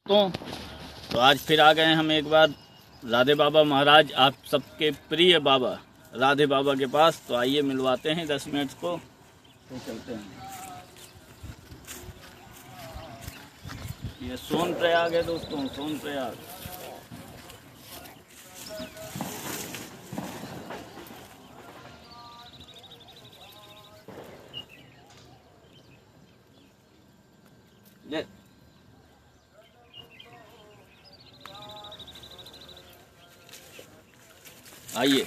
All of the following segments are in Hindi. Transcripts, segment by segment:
दोस्तों, तो आज फिर आ गए हम एक बार राधे बाबा महाराज, आप सबके प्रिय बाबा राधे बाबा के पास। तो आइए मिलवाते हैं 10 मिनट को, तो चलते हैं। ये सोनप्रयाग है दोस्तों, सोनप्रयाग। ले आइए।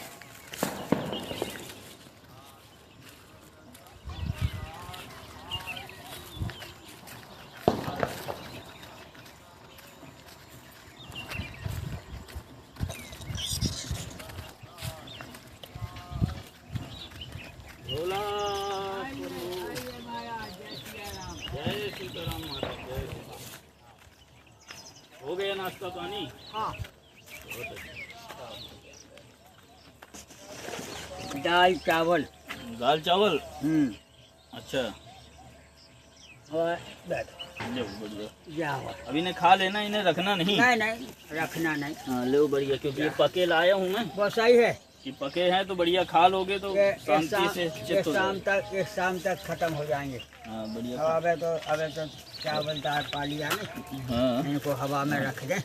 भोला जय सीताराम महाराज, जय सीताराम। हो गया नाश्ता पानी? हाँ, बहुत अच्छा। दाल चावल। दाल चावल, अच्छा। और बैठ लो बढ़िया। जाओ। अभी ने खा लेना, इन्हें रखना नहीं। नहीं रखना नहीं। हाँ लो बढ़िया, क्योंकि ये पके लाया हूँ मैं वो सही है। कि पके हैं तो बढ़िया खा लोगे तो शांति से चित्त हो जाएगा। एक शाम तक खत्म हो जाएंगे। हाँ बढ़िया। अबे तो चावल दाल पा लिया ना, हाँ इनको हवा में रख दें।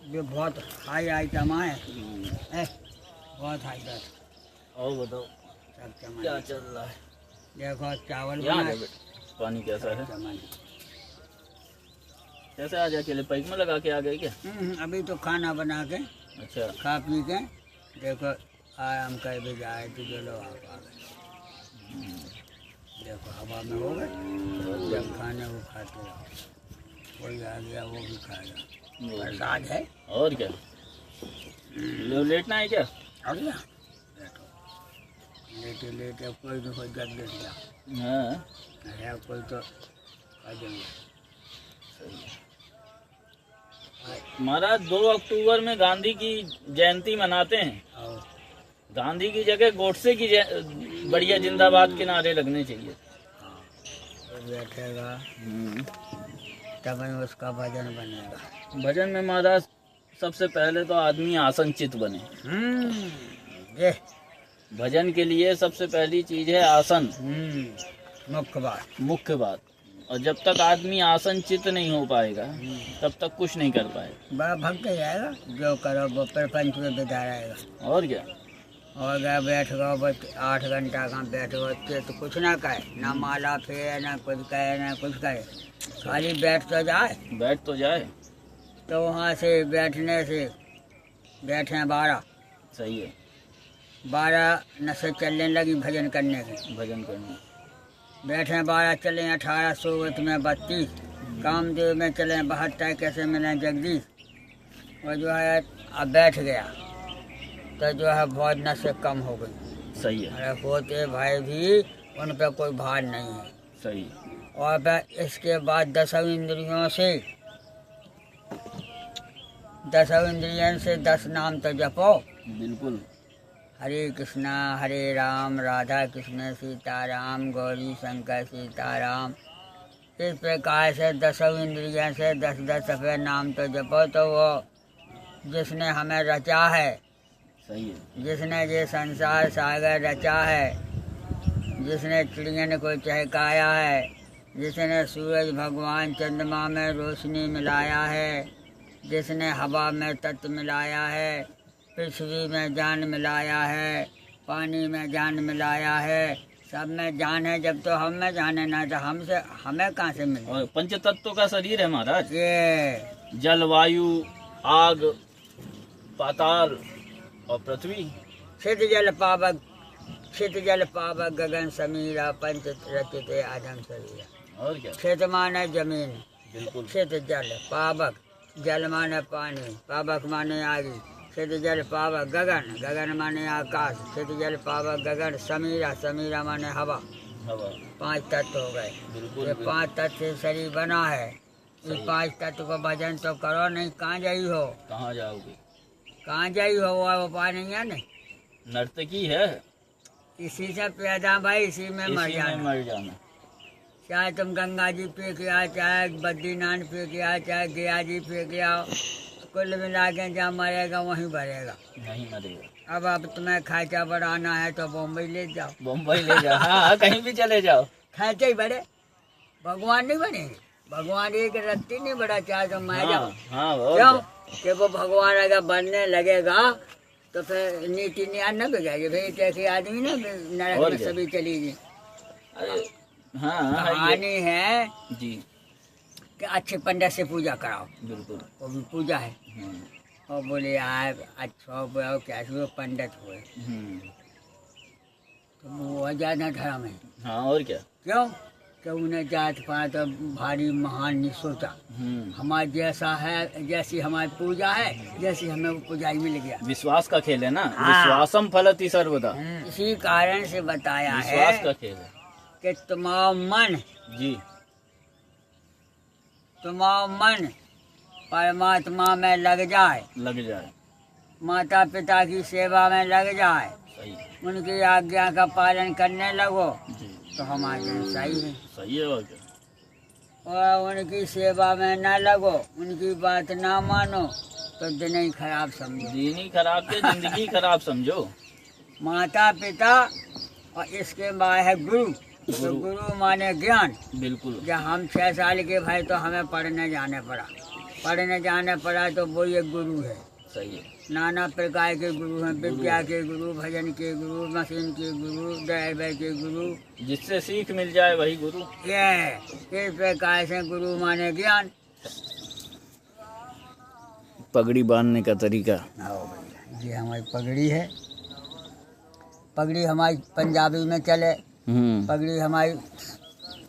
जो बहुत हाई आइटम है, बहुत हाई आइटम। और बताओ सब चमन। क्या चल रहा है? देखो चावल यहाँ बना दे बेटा। पानी कैसा है? चमन। कैसे आज अकेले पाइप में लगा के आ गए क्या? अभी तो खाना बना के अच्छा। खा पी के देखो आराम कर भी जाए तो चलो आप आ गए। देखो हवा में हो गए, जब खाने को खाते रहो। कोई आ गया वो भी खाएगा। प्रसाद है। और क्या, लेटना है क्या? आ गया बैठो। लेटे लेटे कोई तो कोई जग लेट गया हाँ है, कोई तो आ जाएंगे। महाराज 2 अक्टूबर में गांधी की जयंती मनाते हैं। और गांधी की जगह गोडसे की बढ़िया जिंदाबाद के नारे लगने चाहिए। तो बैठेगा तब ही उसका भजन बनेगा। भजन में महाराज सबसे पहले तो आदमी आसनचित बने। ये भजन के लिए सबसे पहली चीज है आसन, मुख्य बात। मुख्य बात। और जब तक आदमी आसनचित नहीं हो पाएगा तब तक कुछ नहीं कर पाएगा। बड़ा भक्त जाएगा, जो करो वो प्रपंच में बिता रहेगा। और क्या, और गया बैठ गो बस 8 घंटा का बैठ गो तो कुछ ना कहे, ना माला फेरे, ना कुछ कहे, ना कुछ कहे, खाली बैठ तो जाए। बैठ तो जाए। तो वहाँ से बैठने से बैठे 12 सही है। 12 नशे चलने लगी भजन करने की। भजन करना। बैठे 12 चले 18 सोवत में 32, कामदेव में चले 72, कैसे मिले जगदीश। और जो है अब बैठ गया तो जो है बहुत नशे कम हो गई। सही है। अरे होते भाई भी उन पर कोई भार नहीं है। सही। और फिर इसके बाद 10 इंद्रियों से 10 नाम तो जपो। बिल्कुल। हरे कृष्णा हरे राम राधा कृष्ण सीताराम गौरी शंकर सीताराम। इस प्रकार से 10 इंद्रियों से 10 सफेद नाम तो जपो। तो वो जिसने हमें रचा है, सही है। जिसने ये संसार सागर रचा है, जिसने चिड़ियन को चहकाया है, जिसने सूरज भगवान चंद्रमा में रोशनी मिलाया है, जिसने हवा में तत्व मिलाया है, पृथ्वी में जान मिलाया है, पानी में जान मिलाया है, सब में जान है। जब तो हम में जाने ना तो हमें कहाँ से मिले? और पंच तत्वों का शरीर है महाराज। ये जल, वायु, आग, पाताल और पृथ्वी। क्षित जल पावक गगन समीरा, पंच रचिते आदम शरीरा। और क्या। क्षित माने जमीन, बिल्कुल। क्षित जल पावक, जल माने पानी, पावक माने आगी, क्षित जल पावक गगन, गगन माने आकाश, क्षित जल पावक गगन समीरा, समीरा माने हवा। हवा। 5 तत्व हो गए। बिल्कुल। ये 5 तत्व से शरीर बना है। ये 5 तत्व को भजन तो करो, नहीं कहाँ जाई हो? कहाँ जाओगे? कहाँ जाई हो? वो उपाय नहीं है नहीं। नर्तकी है, इसी से पैदा भाई, इसी में मर इसी में जाना। मर जाना। चाहे तुम गंगा जी पी के आओ, चाहे बद्रीनाथ पी के आओ, चाहे गया जी पी के आओ, कुल मिला के जहाँ मरेगा वहीं भरेगा। नहीं मरेगा। अब तुम्हें खर्चा बढ़ाना है तो बम्बई ले जाओ। बम्बई ले जाओ, हाँ कहीं भी चले जाओ, खर्चे ही बढ़े, भगवान नहीं बनेंगे। भगवान एक रत्ती नहीं बढ़ा, चाहे तुम मैं जाओ। हाँ क्यों कि वो भगवान अगर बनने लगेगा तो फिर नीति न्याय न बिगड़ेगी भाई, कैसे आदमी ना नरक में सभी चलेगी। हाँ कहानी है जी कि अच्छे पंडित से पूजा कराओ, बिल्कुल, वो भी पूजा है। और बोले यार अच्छा बोलो कैसे वो पंडित हुए तो वो ज्यादा धर्म है। हाँ और क्या, क्यों कि उन्हें जात पात और भारी महान नहीं सोचा। हमारा जैसा है, जैसी हमारी पूजा है, जैसी हमें वो पुजाई मिल गया। विश्वास का खेल है ना, हाँ। विश्वासम फलति सर्वदा। इसी कारण से बताया विश्वास का है खेल है कि तुम्हारा मन परमात्मा में लग जाए, माता पिता की सेवा में लग जाए, सही, उनकी आज्ञा का पालन करने लगो तो हमारे दिन सही है। सही है और क्या, और उनकी सेवा में न लगो, उनकी बात ना मानो तो दिन ही खराब समझो। दिन ही खराब के जिंदगी खराब समझो। माता पिता और इसके बाद है गुरु। तो गुरु माने ज्ञान। बिल्कुल, जब हम 6 साल के भाई तो हमें पढ़ने जाने पड़ा तो वो ये गुरु है। सही है, नाना प्रकार के गुरु हैं, विद्या के गुरु, भजन के गुरु, मशीन के गुरु, ड्राइवर के गुरु, जिससे सीख मिल जाए वही गुरु। ये इस प्रकार से गुरु माने ज्ञान। पगड़ी बांधने का तरीका, ये हमारी पगड़ी है। पगड़ी हमारी पंजाबी में चले, पगड़ी हमारी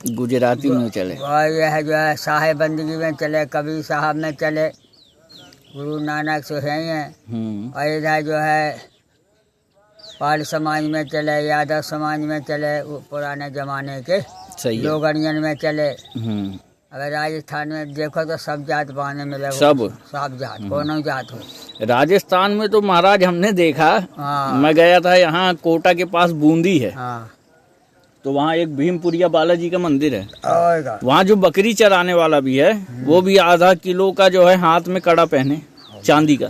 गुजराती में चले, और यह है जो है साहेबंदगी में चले, कबीर साहब में चले, गुरु नानक से है ही हैं। और इधर जो है पाल समाज में चले, यादव समाज में चले, वो पुराने जमाने के लोगड़ियन में चले। अगर राजस्थान में देखो तो सब जात पाने मिले, सब जात, कोनो जात हो। राजस्थान में तो महाराज हमने देखा, मैं गया था यहाँ कोटा के पास बूंदी है, तो वहाँ एक भीमपुरिया बालाजी का मंदिर है। वहाँ जो बकरी चराने वाला भी है वो भी आधा किलो का जो है हाथ में कड़ा पहने, चांदी का,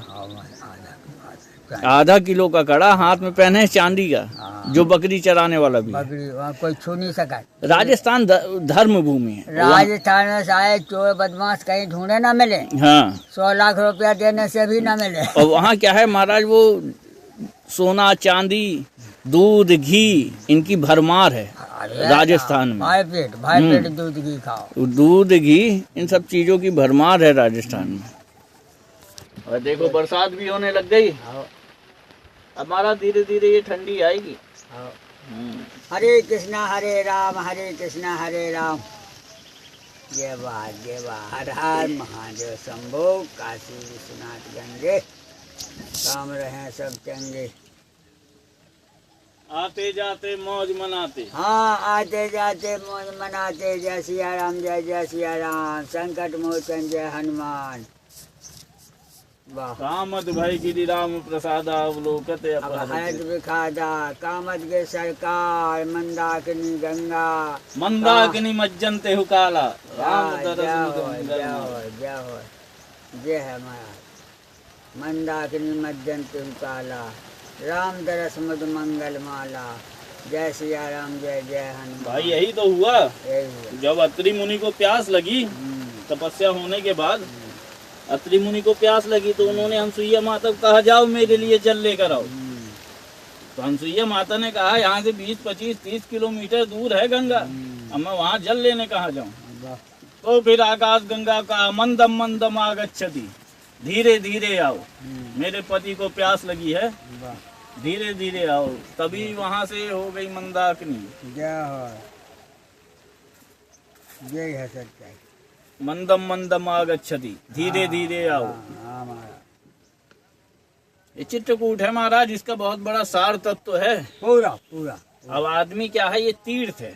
आधा किलो का कड़ा हाथ में पहने चांदी का, जो बकरी चराने वाला भी। बकरी वहाँ कोई छू नहीं सका। राजस्थान धर्म भूमि है। राजस्थान में शायद चोर बदमाश कहीं ढूंढे ना मिले, हाँ 100 लाख रुपया देने से भी ना मिले। और वहाँ क्या है महाराज, वो सोना चांदी दूध घी इनकी भरमार है राजस्थान में। भाई पेट दूध घी खाओ, दूध घी इन सब चीजों की भरमार है राजस्थान में। और देखो बरसात भी होने लग गई, हमारा धीरे धीरे ये ठंडी आएगी। हरे कृष्णा हरे राम, हरे कृष्णा हरे राम, जय हर हर महादेव शंभो, काशी विश्वनाथ गंगे, काम रहे सब चंगे। आते जाते मौज मनाते, हाँ आते जाते मौज मनाते, जय सिया राम, जय सिया राम, संकट मोचन जय हनुमान। कामद भय गिरि राम प्रसादा अवलोकत अपहरत विखादा, कामद के सरकार मंदाकिनी गंगा, मंदाकिनी मज्जनते हुकाला, राम जय है महाराज, मंदाकिनी मज्जनते हुकाला, राम दरस मधु मंगल माला, जय सिया राम, जय हनुमान। भाई यही तो हुआ, जब अत्रि मुनि को प्यास लगी, तपस्या होने के बाद अत्रि मुनि को प्यास लगी तो उन्होंने अनसुईया माता को कहा जाओ मेरे लिए जल लेकर आओ। तो अनसुईया माता ने कहा यहाँ से 20, 25, 30 किलोमीटर दूर है गंगा, अब मैं वहाँ जल लेने कहाँ जाऊँ। तो फिर आकाश गंगा का मंदम मंदम आगच्छति, धीरे धीरे आओ, मेरे पति को प्यास लगी है, धीरे धीरे आओ। तभी वहाँ से हो गई मंदाकिनी। जय है सच्चाई, मंदम मंदम आगच्छति, धीरे धीरे आओ। ये चित्रकूट है महाराज, इसका बहुत बड़ा सार तत्व है पूरा। अब आदमी क्या है, ये तीर्थ है।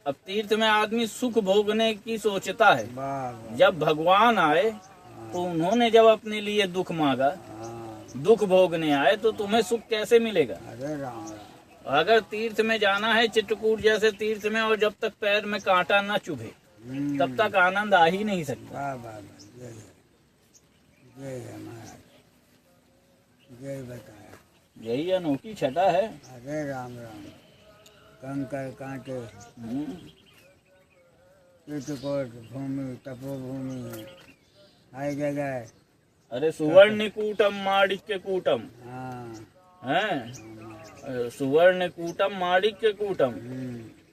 अब तीर्थ में आदमी सुख भोगने की सोचता है। जब भगवान आए तो उन्होंने जब अपने लिए दुख मांगा, दुख भोगने आए तो तुम्हें सुख कैसे मिलेगा। अगर तीर्थ में जाना है चित्रकूट जैसे तीर्थ में, और जब तक पैर में कांटा न चुभे तब तक आनंद आ ही नहीं सकता। वाह वाह, जय है महाराज, जय बताया। यही अनोखी छटा है। अरे राम राम, कंकर कांटे, चित्रकूट भूमि तपोभूमि है, हर जगह। अरे सुवर्ण कूटम माणिक्य कूटम है, सुवर्ण कूटम माणिक्य कूटम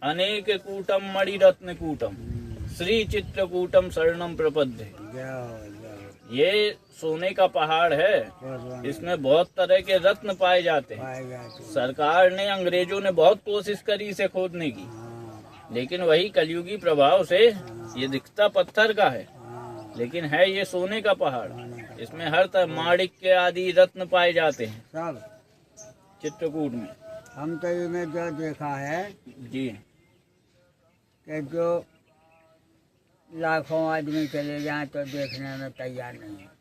अनेक कूटम मणिरत्न कूटम श्री चित्रकूटम शरणम प्रपद्ये। ये सोने का पहाड़ है, इसमें बहुत तरह के रत्न पाए जाते हैं। सरकार ने, अंग्रेजों ने बहुत कोशिश करी इसे खोदने की, लेकिन वही कलयुगी प्रभाव से ये दिखता पत्थर का है, लेकिन है ये सोने का पहाड़। इसमें हर तरह माणिक्य आदि रत्न पाए जाते हैं सब चित्रकूट में। हम तो इनमें जो देखा है जी, कि जो लाखों आदमी चले जाएं तो देखने में तैयार नहीं है।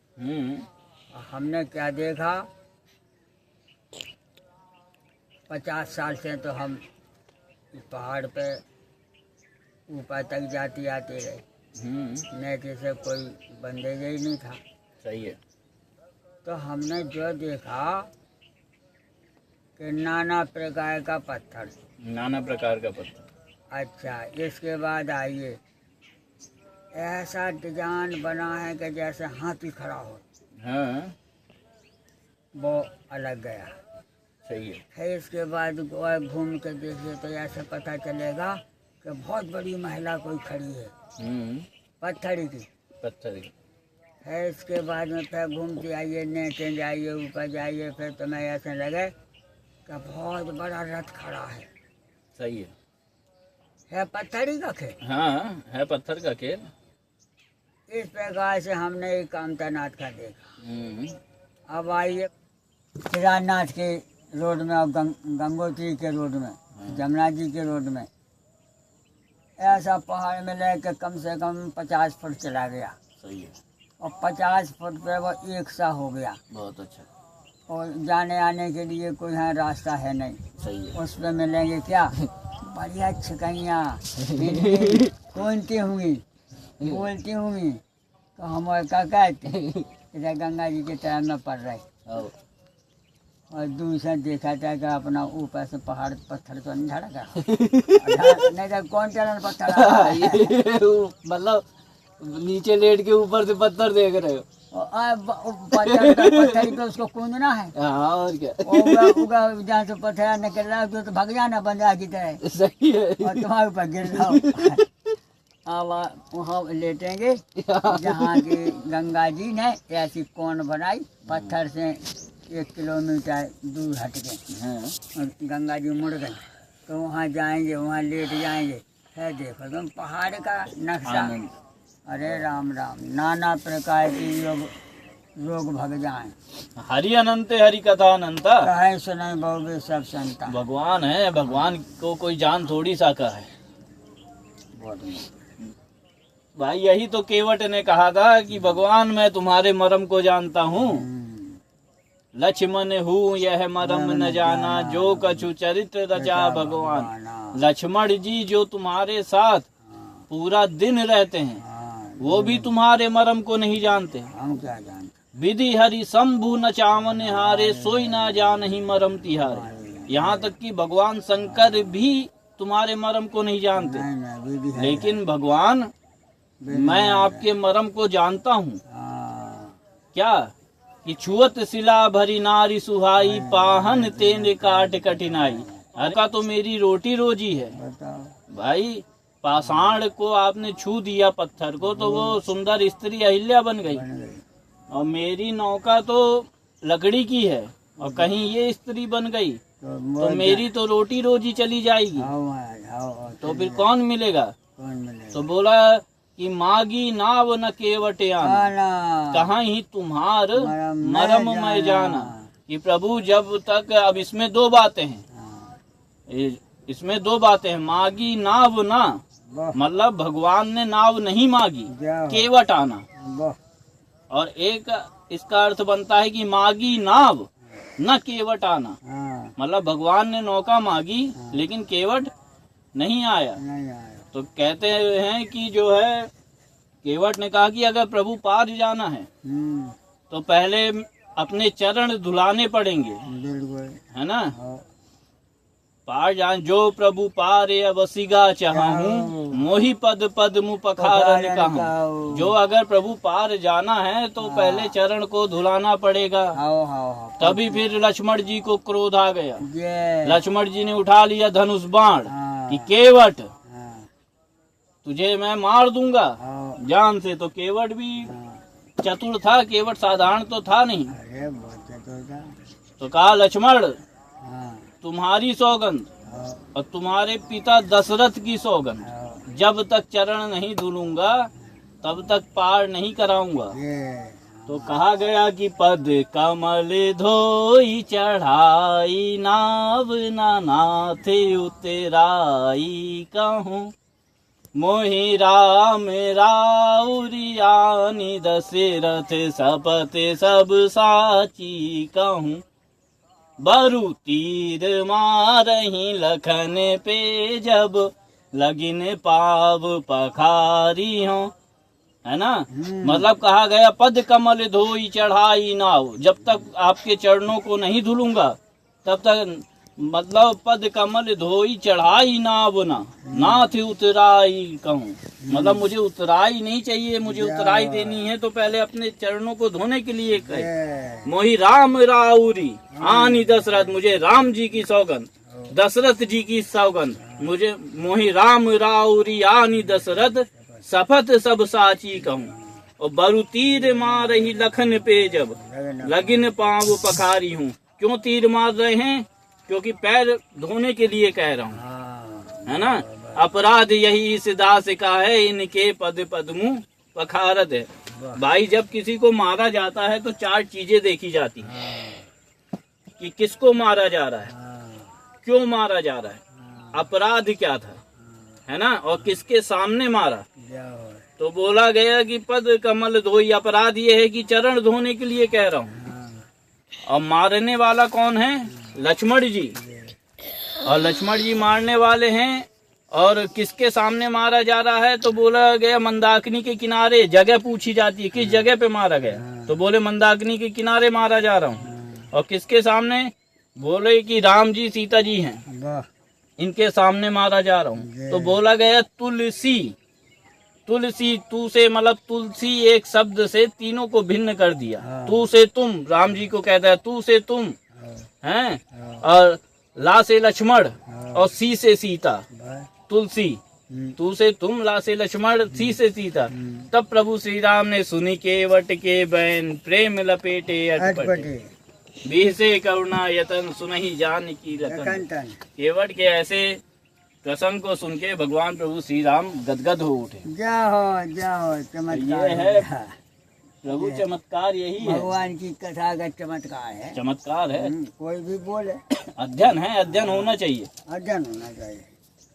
हमने क्या देखा, 50 साल से तो हम पहाड़ पे ऊपर तक जाती आते रहे, नेट से कोई बंदेज ही नहीं था। सही है। तो हमने जो देखा कि नाना प्रकार का पत्थर, नाना प्रकार का पत्थर। अच्छा, इसके बाद आइए, ऐसा डिजाइन बना है कि जैसे हाथी खड़ा हो। हाँ, वो अलग गया। सही है। फिर इसके बाद और घूम के देखिए तो ऐसे पता चलेगा कि बहुत बड़ी महिला कोई खड़ी है, पत्थर की। पत्थर की। फिर इसके बाद में फिर घूमते आइए, नीचे जाइए, ऊपर जाइए, फिर तुम्हें ऐसे लगे कि बहुत बड़ा रथ खड़ा है। सही है पत्थर ही का खेल। हाँ, है पत्थर का खेल। इस प्रकार से हमने एक कामतानाथ का देखा। अब आइए केदारनाथ के रोड में और गंगोत्री के रोड में, जमुना जी के रोड में, ऐसा पहाड़ में लेकर कम से कम 50 फुट चला गया। सही है। और 50 फुट पे वो एक सा हो गया। बहुत अच्छा। और जाने आने के लिए कोई यहाँ रास्ता है नहीं। सही है। उस पे मिलेंगे क्या बढ़िया छिकैया कौनती होंगी, बोलती होंगी, तो हम क्या कहते इधर गंगा जी के टाइम में पड़ रहे। और दूसरा देखा था कि अपना ऊपर से पहाड़ पत्थर तो नहीं झड़का नहीं तो कौन चलन पत्थर मतलब नीचे लेट के ऊपर से पत्थर देख रहे हो। पत्थर पे उसको कूदना है। हाँ, और क्या। उगा जहाँ से पत्थर निकल रहा है तो भाग जाना बंदा की तरह। सही है। और तुम्हारे ऊपर गिर रहा हो। अब वहाँ लेटेंगे जहाँ की गंगा जी ने ऐसी कौन बनाई, पत्थर से 1 किलोमीटर दूर हट गए। गंगा जी मुड़ गई तो वहाँ जाएंगे, वहाँ लेट जाएंगे। है देखो तुम पहाड़ का नक्शा। अरे राम राम, नाना प्रकार की रोग भग जाए। हरि अनंत हरि कथा अनंता, कहे सुनाई बहुगे सब संता। भगवान है, भगवान को कोई जान थोड़ी सा का है। भाई यही तो केवट ने कहा था कि भगवान मैं तुम्हारे मरम को जानता हूँ, लक्ष्मण हूँ यह मरम न जाना, जो कछु चरित्र रचा भगवान। लक्ष्मण जी जो तुम्हारे साथ पूरा दिन रहते हैं वो भी तुम्हारे मरम को नहीं जानते। हम क्या जानते। विधि हरि शंभु न चावन हारे, सोई ना जान ही मरम तिहारे। यहाँ तक कि भगवान शंकर भी तुम्हारे मरम को नहीं जानते, लेकिन भगवान मैं आपके मरम को जानता हूँ। क्या कि छुअत शिला भरी नारी सुहाई, पाहन तेन काट कठिनाई। हर का तो मेरी रोटी रोजी है। भाई पाषाण को आपने छू दिया, पत्थर को, तो वो सुंदर स्त्री अहिल्या बन गई। और मेरी नौका तो लकड़ी की है और कहीं ये स्त्री बन गई तो मेरी तो रोटी रोजी चली जाएगी। तो फिर कौन मिलेगा? तो बोला कि मागी नाव न केवट आना, कहाँ ही तुम्हार मरम मैं जाना। कि प्रभु जब तक, अब इसमें 2 बातें हैं, इसमें 2 बातें हैं। मागी नाव ना, मतलब भगवान ने नाव नहीं मांगी, केवट आना। और एक इसका अर्थ बनता है कि मागी नाव न केवट आना, मतलब भगवान ने नौका मांगी लेकिन केवट नहीं आया। नहीं आया। तो कहते हैं कि जो है केवट ने कहा कि अगर प्रभु पार जाना है तो पहले अपने चरण धुलाने पड़ेंगे, बिल्कुल, है ना। हाँ। पार जान जो प्रभु पार बसिगा चाहूं मोही पद पद मुँह पखारन कहूं। जो अगर प्रभु पार जाना है तो पहले चरण को धुलाना पड़ेगा। तभी फिर लक्ष्मण जी को क्रोध आ गया। लक्ष्मण जी ने उठा लिया धनुष बाण कि केवट तुझे मैं मार दूंगा जान से। तो केवट भी चतुर था, केवट साधारण तो था नहीं। तो कहा लक्ष्मण तुम्हारी सौगंध और तुम्हारे पिता दशरथ की सौगंध, जब तक चरण नहीं धुलूंगा तब तक पार नहीं कराऊंगा। तो कहा गया कि पद कमल धोई चढ़ाई नाव नाथ उतराई कहूँ मोहि राम राउरियानी दशरथ सपत सब साची कहूँ। बरु तीर मारही लखन पे जब लगिन पाव पखारी हो, है ना। मतलब कहा गया पद कमल धोई चढ़ाई नाव, जब तक आपके चरणों को नहीं धुलूंगा तब तक, मतलब पद कमल धोई चढ़ाई नाव नाथ उतराई कहूँ। मतलब मुझे उतराई नहीं चाहिए, मुझे उतराई देनी है तो पहले अपने चरणों को धोने के लिए कहे। मोहि राम राउरी आनी दशरथ, मुझे राम जी की सौगंध, दशरथ जी की सौगंध, मुझे मोहि राम राउरी आनी दशरथ सपथ सब साची कहूँ। और बरु तीर मार ही लखन पे जब लगिन पाँव पखारी हूँ। क्यों तीर मार रहे हैं? क्योंकि पैर धोने के लिए कह रहा हूँ, है ना। अपराध यही इस दास का है इनके पद पद मुँह पखारत है। भाई जब किसी को मारा जाता है तो चार चीजें देखी जाती हैं कि किसको मारा जा रहा है, क्यों मारा जा रहा है, अपराध क्या था, है ना, और किसके सामने मारा। तो बोला गया कि पद कमल धोई, अपराध ये है कि चरण धोने के लिए कह रहा हूँ। और मारने वाला कौन है? लक्ष्मण जी। और लक्ष्मण जी मारने वाले हैं। और किसके सामने मारा जा रहा है? तो बोला गया मंदाकिनी के किनारे। जगह पूछी जाती है किस जगह पे मारा गया, तो बोले मंदाकिनी के किनारे मारा जा रहा हूँ। और किसके सामने? बोले कि राम जी सीता जी हैं, इनके सामने मारा जा रहा हूँ। तो बोला गया तुलसी, तुलसी तू से, मतलब तुलसी एक शब्द से तीनों को भिन्न कर दिया। तू से तुम, राम जी को कहता है तू से तुम, हैं, और ला से लक्ष्मण और सी से सीता। तुलसी तू से तुम, ला से लक्ष्मण, सी से सीता। तब प्रभु श्री राम ने सुनी केवट के बैन प्रेम लपेटे अटपटे, बीह से करुणा यतन सुनहि जान की रतन। केवट के ऐसे प्रसंग को सुन के भगवान प्रभु श्री राम गदगद हो उठे। जाओ जाओ, चमत्कार ये है प्रभु, चमत्कार यही है, भगवान की कथा का चमत्कार है, चमत्कार है। कोई भी बोले अध्ययन है, अध्ययन होना चाहिए, अध्ययन होना चाहिए,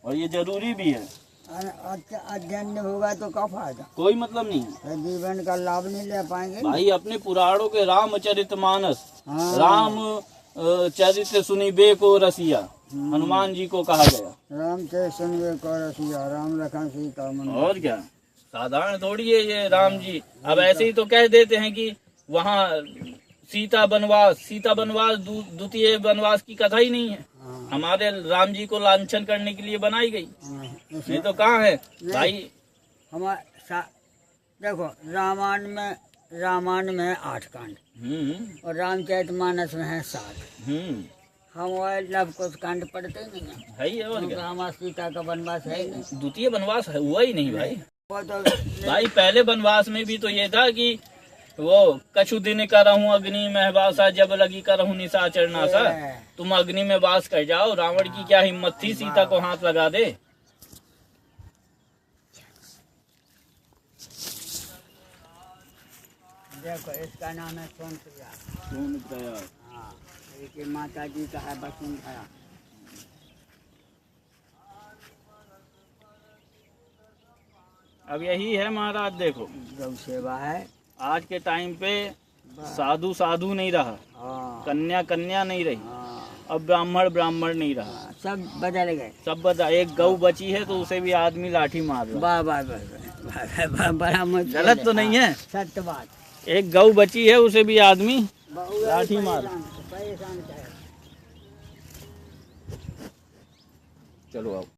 और ये जरूरी भी है। अध्ययन नहीं होगा तो क्या फायदा, कोई मतलब नहीं, जीवन का लाभ नहीं ले पाएंगे। भाई अपने पुराणों के रामचरितमानस, राम चरित सुनी बे को रसिया, हनुमान जी को कहा गया रामचरित सुनिए को रसिया, राम लखन सीता मन। और क्या, साधारण थोड़ी है ये राम जी। अब ऐसे ही तो कह देते हैं कि वहाँ सीता बनवास, द्वितीय बनवास की कथा ही नहीं है, हमारे राम जी को लांछन करने के लिए बनाई गई। नहीं तो कहाँ है भाई। हमारे देखो रामायण में 8 कांड और रामचरितमानस में है 7। हम लव कुछ कांड पढ़ते ही नहीं है ही, और क्या, हमारा सीता का वनवास है ही नहीं, द्वितीय वनवास हुआ ही नहीं भाई। वो तो भाई पहले वनवास में भी तो ये था कि वो कछु दिन करहूं अग्नि में वासा, जब लगी करहूं निशाचर नासा। तुम अग्नि में वास कर जाओ, रावण की क्या हिम्मत थी सीता को हाथ लगा दे। देखो इसका नाम है सोनप्रिया। सोनप्रिया, हाँ, ये माता जी का है वसुंधरा। अब यही है महाराज, देखो गौ सेवा है आज के टाइम पे, साधु साधु नहीं रहा, कन्या कन्या नहीं रही, अब ब्राह्मण ब्राह्मण नहीं रहा, हाँ, सब बदल गए। सब बता। एक गऊ बची है तो उसे भी आदमी लाठी मार रहा है। वाह वाह वाह, बड़ा मुश्किल गलत तो है। नहीं है? सत्य बात। एक गऊ बची है उसे भी आदमी लाठी मार। परेशान क्या है। चलो आओ।